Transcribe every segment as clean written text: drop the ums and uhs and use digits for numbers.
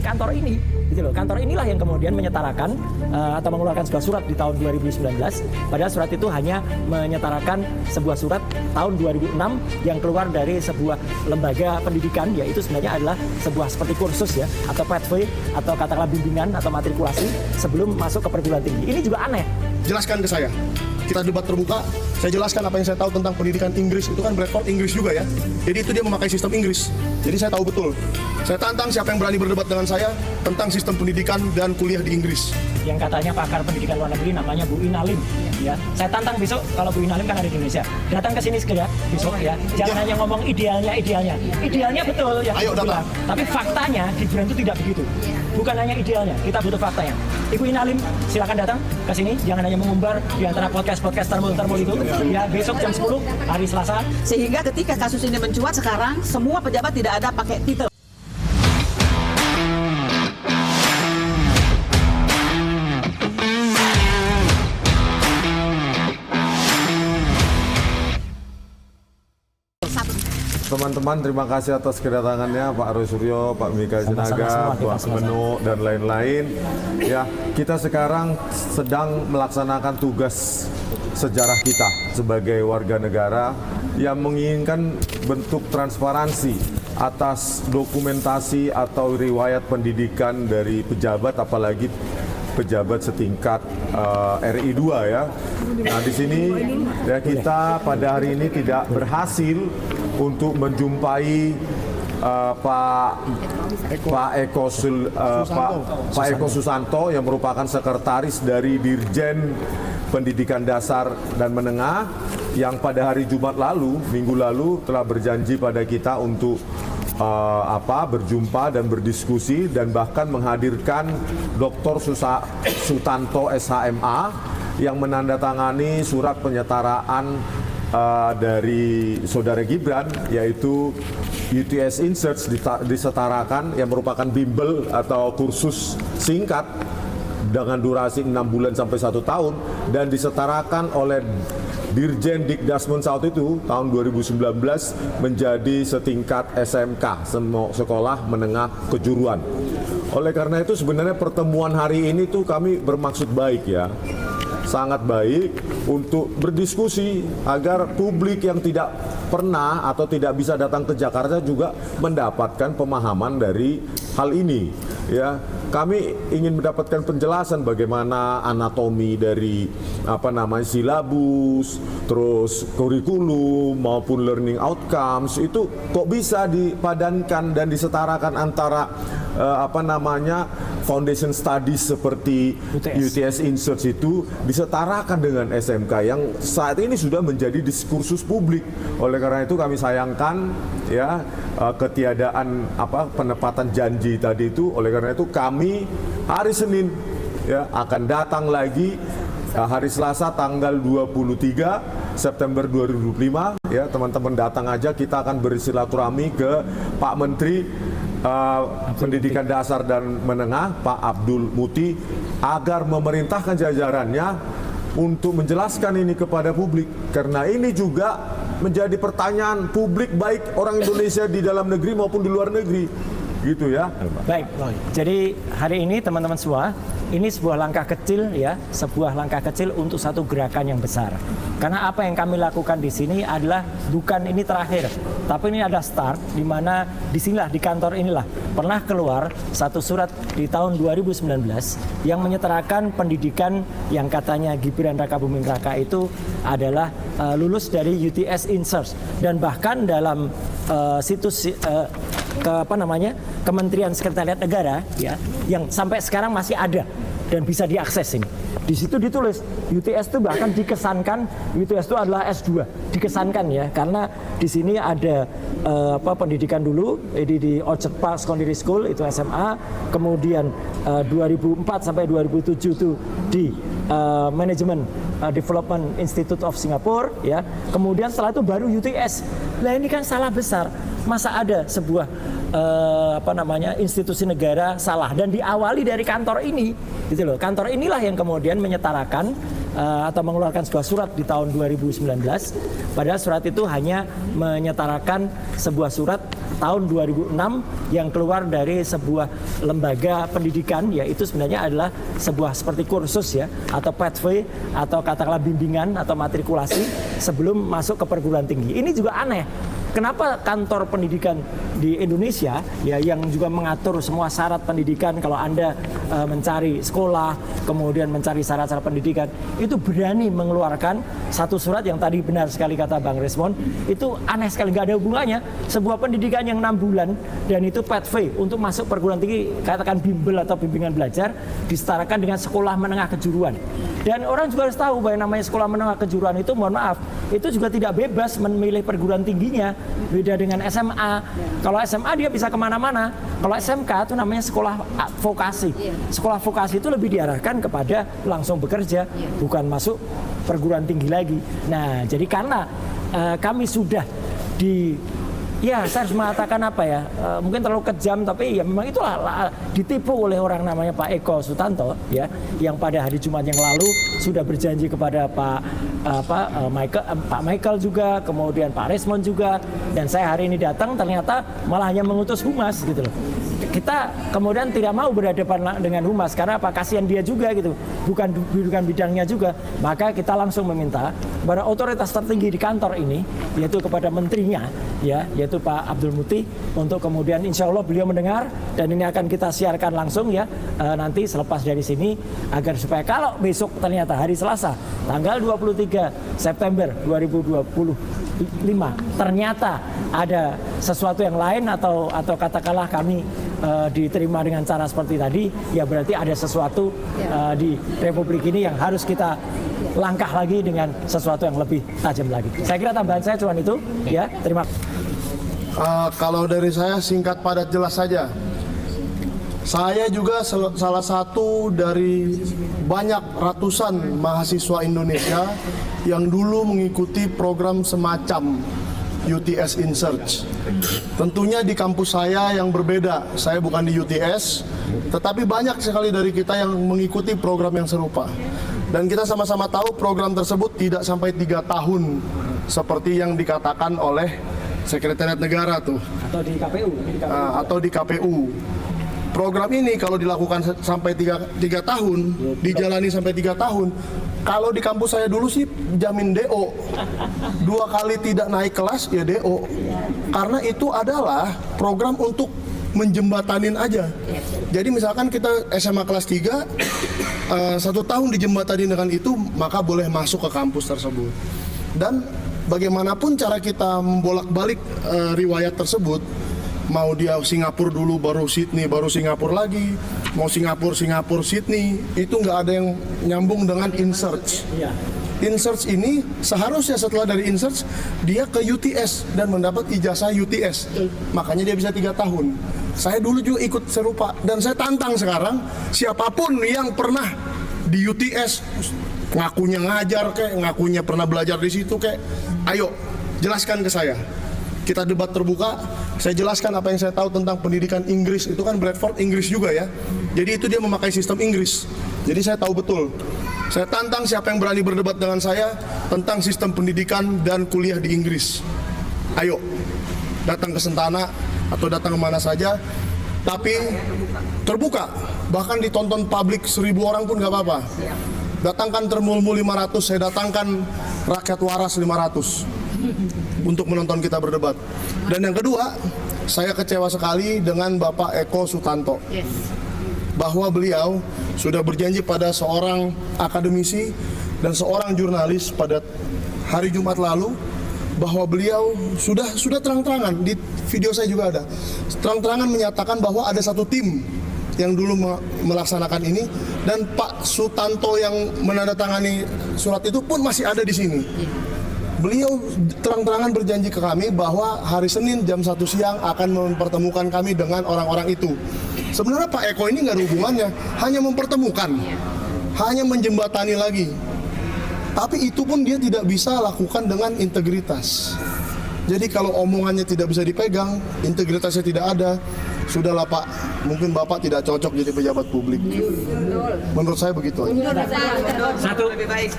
Kantor ini, gitu loh. Kantor inilah yang kemudian menyetarakan atau mengeluarkan sebuah surat di tahun 2019. Padahal surat itu hanya menyetarakan sebuah surat tahun 2006 yang keluar dari sebuah lembaga pendidikan, yaitu sebenarnya adalah sebuah seperti kursus ya, atau pathway, atau katakanlah bimbingan atau matrikulasi sebelum masuk ke perguruan tinggi. Ini juga aneh. Jelaskan ke saya. Kita debat terbuka, saya jelaskan apa yang saya tahu tentang pendidikan Inggris. Itu kan Bradford Inggris juga ya. Jadi itu dia memakai sistem Inggris. Jadi saya tahu betul. Saya tantang siapa yang berani berdebat dengan saya tentang sistem pendidikan dan kuliah di Inggris. Yang katanya pakar pendidikan luar negeri namanya Bu Inalim ya. Saya tantang besok, kalau Bu Inalim kan ada di Indonesia, datang ke sini segera besok ya. Jangan hanya ngomong idealnya betul ya. Ayo datang. Tapi faktanya Gibran itu tidak begitu. Bukan hanya idealnya, kita butuh faktanya. Ibu Inalim silakan datang ke sini, jangan hanya mengumbar di antara podcast termul itu ya. Besok jam 10 hari Selasa. Sehingga ketika kasus ini mencuat sekarang, semua pejabat tidak ada pakai titel. Teman-teman, terima kasih atas kedatangannya Pak Roy Suryo, Pak Mika Sinaga, Pak Menu, dan lain-lain. Ya, kita sekarang sedang melaksanakan tugas sejarah kita sebagai warga negara yang menginginkan bentuk transparansi atas dokumentasi atau riwayat pendidikan dari pejabat, apalagi pejabat setingkat RI 2 ya. Nah, di sini ya kita pada hari ini tidak berhasil untuk menjumpai Pak Eko Susanto yang merupakan sekretaris dari Dirjen Pendidikan Dasar dan Menengah yang pada hari Jumat lalu, minggu lalu telah berjanji pada kita untuk berjumpa dan berdiskusi dan bahkan menghadirkan Dr. Sutanto SHMA yang menandatangani surat penyetaraan dari saudara Gibran, yaitu UTS Insearch disetarakan yang merupakan bimbel atau kursus singkat dengan durasi 6 bulan sampai 1 tahun dan disetarakan oleh Dirjen Dikdasmen saat itu tahun 2019 menjadi setingkat SMK, Sekolah Menengah Kejuruan. Oleh karena itu sebenarnya pertemuan hari ini tuh kami bermaksud baik ya. Sangat baik untuk berdiskusi agar publik yang tidak pernah atau tidak bisa datang ke Jakarta juga mendapatkan pemahaman dari hal ini ya. Kami ingin mendapatkan penjelasan bagaimana anatomi dari silabus, terus kurikulum maupun learning outcomes itu kok bisa dipadankan dan disetarakan antara foundation studies seperti UTS Insearch itu disetarakan dengan SMK yang saat ini sudah menjadi diskursus publik. Oleh karena itu kami sayangkan ya ketiadaan penepatan janji tadi itu. Oleh karena itu kami hari Senin ya akan datang lagi hari Selasa tanggal 23 September 2025 ya, teman-teman datang aja, kita akan bersilaturahmi ke Pak Menteri Pendidikan Dasar dan Menengah, Pak Abdul Muti, agar memerintahkan jajarannya untuk menjelaskan ini kepada publik, karena ini juga menjadi pertanyaan publik baik orang Indonesia di dalam negeri maupun di luar negeri, gitu ya. Baik, jadi hari ini teman-teman semua, ini sebuah langkah kecil ya, sebuah langkah kecil untuk satu gerakan yang besar. Karena apa yang kami lakukan di sini adalah bukan ini terakhir, tapi ini ada start di mana disinilah di kantor inilah pernah keluar satu surat di tahun 2019 yang menyetarakan pendidikan yang katanya Gibran Rakabuming Raka itu adalah lulus dari UTS Insearch, dan bahkan dalam situs Kementerian Sekretariat Negara ya, yang sampai sekarang masih ada dan bisa diakses ini. Di situ ditulis UTS itu bahkan dikesankan UTS itu adalah S2, dikesankan ya, karena di sini ada pendidikan dulu di Orchard Park Secondary School itu SMA, kemudian 2004 sampai 2007 itu di Management Development Institute of Singapore ya. Kemudian setelah itu baru UTS. Nah, ini kan salah besar. Masa ada sebuah institusi negara salah dan diawali dari kantor ini gitu loh. Kantor inilah yang kemudian menyetarakan atau mengeluarkan sebuah surat di tahun 2019. Padahal surat itu hanya menyetarakan sebuah surat tahun 2006 yang keluar dari sebuah lembaga pendidikan, yaitu sebenarnya adalah sebuah seperti kursus ya, atau pathway, atau katakanlah bimbingan atau matrikulasi sebelum masuk ke perguruan tinggi. Ini juga aneh. Kenapa kantor pendidikan di Indonesia ya yang juga mengatur semua syarat pendidikan, kalau Anda mencari sekolah, kemudian mencari syarat-syarat pendidikan, itu berani mengeluarkan satu surat yang tadi benar sekali kata Bang Resmond, itu aneh sekali, nggak ada hubungannya. Sebuah pendidikan yang 6 bulan dan itu pathway untuk masuk perguruan tinggi, katakan bimbel atau bimbingan belajar, disetarakan dengan sekolah menengah kejuruan. Dan orang juga harus tahu bahwa yang namanya sekolah menengah kejuruan itu, mohon maaf, itu juga tidak bebas memilih perguruan tingginya. Beda dengan SMA. Kalau SMA dia bisa kemana-mana. Kalau SMK itu namanya sekolah vokasi. Sekolah vokasi itu lebih diarahkan kepada langsung bekerja, bukan masuk perguruan tinggi lagi. Nah, jadi karena kami sudah ya saya harus mengatakan apa ya, mungkin terlalu kejam, tapi ya memang itulah ditipu oleh orang namanya Pak Eko Sutanto ya, yang pada hari Jumat yang lalu sudah berjanji kepada Pak Michael juga, kemudian Pak Resmond juga, dan saya hari ini datang ternyata malah hanya mengutus humas gitu loh. Kita kemudian tidak mau berhadapan dengan humas karena apa, kasihan dia juga gitu, bukan bidangnya juga. Maka kita langsung meminta kepada otoritas tertinggi di kantor ini, yaitu kepada menterinya ya, yaitu Pak Abdul Muti, untuk kemudian insya Allah beliau mendengar, dan ini akan kita siarkan langsung ya nanti selepas dari sini, agar supaya kalau besok ternyata hari Selasa tanggal 23 September 2025 ternyata ada sesuatu yang lain atau katakanlah kami diterima dengan cara seperti tadi, ya berarti ada sesuatu di Republik ini yang harus kita langkah lagi dengan sesuatu yang lebih tajam lagi. Saya kira tambahan saya cuma itu ya. Terima kasih. Kalau dari saya singkat padat jelas saja. Saya juga salah satu dari banyak ratusan mahasiswa Indonesia yang dulu mengikuti program semacam UTS in Search. Tentunya di kampus saya yang berbeda, saya bukan di UTS, tetapi banyak sekali dari kita yang mengikuti program yang serupa. Dan kita sama-sama tahu program tersebut tidak sampai 3 tahun seperti yang dikatakan oleh Sekretariat Negara tuh. Atau di KPU. Atau di KPU. Program ini kalau dilakukan sampai 3 tahun, dijalani sampai 3 tahun, kalau di kampus saya dulu sih jamin DO. 2 kali tidak naik kelas ya DO. Karena itu adalah program untuk menjembatanin aja. Jadi misalkan kita SMA kelas 3, 1 tahun dijembatanin dengan itu, maka boleh masuk ke kampus tersebut. Dan bagaimanapun cara kita membolak-balik riwayat tersebut, mau dia Singapura dulu baru Sydney, baru Singapura lagi, mau Singapura Sydney, itu nggak ada yang nyambung dengan InSearch. InSearch ini seharusnya setelah dari InSearch dia ke UTS dan mendapat ijazah UTS, makanya dia bisa 3 tahun. Saya dulu juga ikut serupa, dan saya tantang sekarang siapapun yang pernah di UTS, ngakunya ngajar kayak, ngakunya pernah belajar di situ kayak, ayo jelaskan ke saya. Kita debat terbuka, saya jelaskan apa yang saya tahu tentang pendidikan Inggris. Itu kan Bradford Inggris juga ya. Jadi itu dia memakai sistem Inggris. Jadi saya tahu betul. Saya tantang siapa yang berani berdebat dengan saya tentang sistem pendidikan dan kuliah di Inggris. Ayo, datang ke Sentana atau datang kemana saja, tapi terbuka. Bahkan ditonton publik 1000 orang pun gak apa-apa. Datangkan Termulmu 500, saya datangkan Rakyat Waras 500 untuk menonton kita berdebat. Dan yang kedua, saya kecewa sekali dengan Bapak Eko Sutanto, bahwa beliau sudah berjanji pada seorang akademisi dan seorang jurnalis pada hari Jumat lalu, bahwa beliau sudah terang-terangan, di video saya juga ada, terang-terangan menyatakan bahwa ada satu tim yang dulu melaksanakan ini, dan Pak Sutanto yang menandatangani surat itu pun masih ada di sini. Beliau terang-terangan berjanji ke kami bahwa hari Senin jam 1 siang akan mempertemukan kami dengan orang-orang itu. Sebenarnya Pak Eko ini nggak ada hubungannya, hanya mempertemukan, hanya menjembatani lagi. Tapi itu pun dia tidak bisa lakukan dengan integritas. Jadi kalau omongannya tidak bisa dipegang, integritasnya tidak ada, Sudahlah Pak, mungkin Bapak tidak cocok jadi pejabat publik. Menurut saya begitu.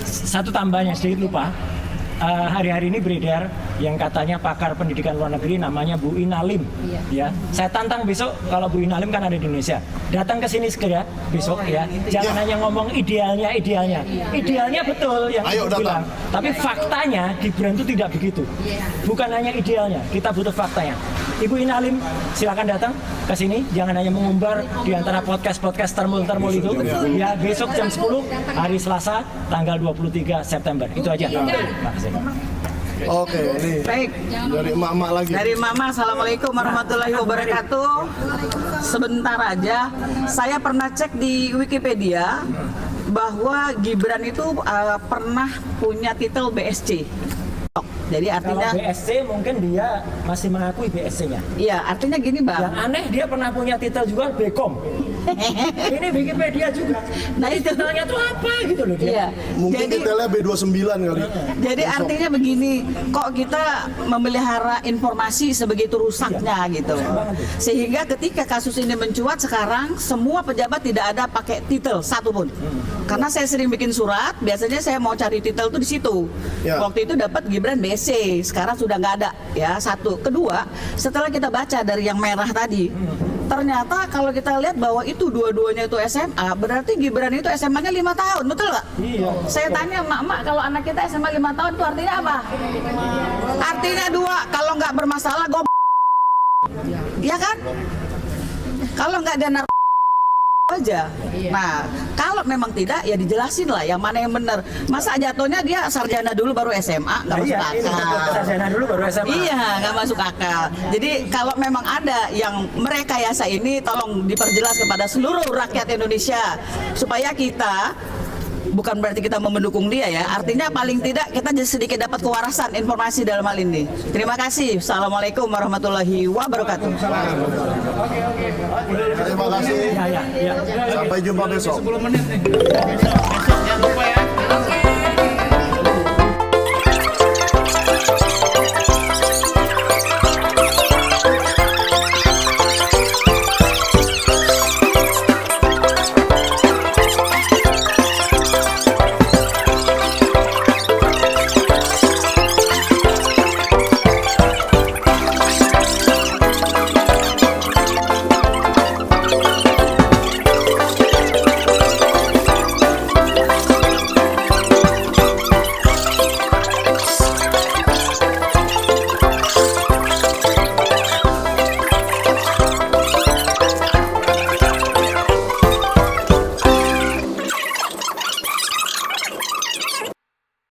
Satu tambahnya sedikit lupa. Hari-hari ini beredar yang katanya pakar pendidikan luar negeri namanya Bu Inalim. Ya, saya tantang besok kalau Bu Inalim kan ada di Indonesia, datang ke sini segera besok ya. Jangan hanya ngomong idealnya. Idealnya betul yang Ayo, aku bilang. Tapi faktanya Gibran itu tidak begitu. Bukan hanya idealnya, kita butuh faktanya. Ibu Inalim silakan datang ke sini. Jangan hanya mengumbar di antara podcast termul itu. Ya, besok jam 10 hari Selasa tanggal 23 September. Itu aja. Terima kasih. Oke, ini Baik. dari emak-emak lagi. Dari Mama, Assalamualaikum warahmatullahi wabarakatuh. Sebentar aja, saya pernah cek di Wikipedia bahwa Gibran itu pernah punya titel BSc. Jadi Kalau artinya, BSc mungkin dia masih mengakui BSc-nya. iya artinya gini Bang. Yang aneh dia pernah punya titel juga BCom. Ini Wikipedia juga. Nah itu Titelnya tuh apa gitu loh dia. Iya. Mungkin Jadi detailnya B29 kali. Jadi artinya begini, kok kita memelihara informasi sebegitu rusaknya gitu. Sehingga ketika kasus ini mencuat sekarang semua pejabat tidak ada pakai titel satupun. Karena saya sering bikin surat, biasanya saya mau cari titel tuh di situ. Ya. Waktu itu dapat Gibran BSc, sekarang sudah nggak ada ya. Satu, kedua, setelah kita baca dari yang merah tadi, ternyata kalau kita lihat bahwa itu dua-duanya itu SMA, berarti Gibran itu SMA-nya 5 tahun, betul nggak? Iya. Saya tanya mak, kalau anak kita SMA 5 tahun itu artinya apa? Artinya 2, kalau nggak bermasalah gue ya kan? Kalau nggak ada narkoba aja. Nah, kalau memang tidak ya dijelasin lah yang mana yang benar. Masa jatuhnya dia sarjana dulu baru SMA, nggak masuk akal. Sarjana dulu baru SMA. Iya, nggak masuk akal. Jadi kalau memang ada yang merekayasa ini, tolong diperjelas kepada seluruh rakyat Indonesia supaya kita, bukan berarti kita mendukung dia ya, artinya paling tidak kita sedikit dapat kewarasan informasi dalam hal ini. Terima kasih. Assalamualaikum warahmatullahi wabarakatuh. Terima kasih. Ya. Sampai jumpa besok. 10 menit nih. Besok jangan lupa ya.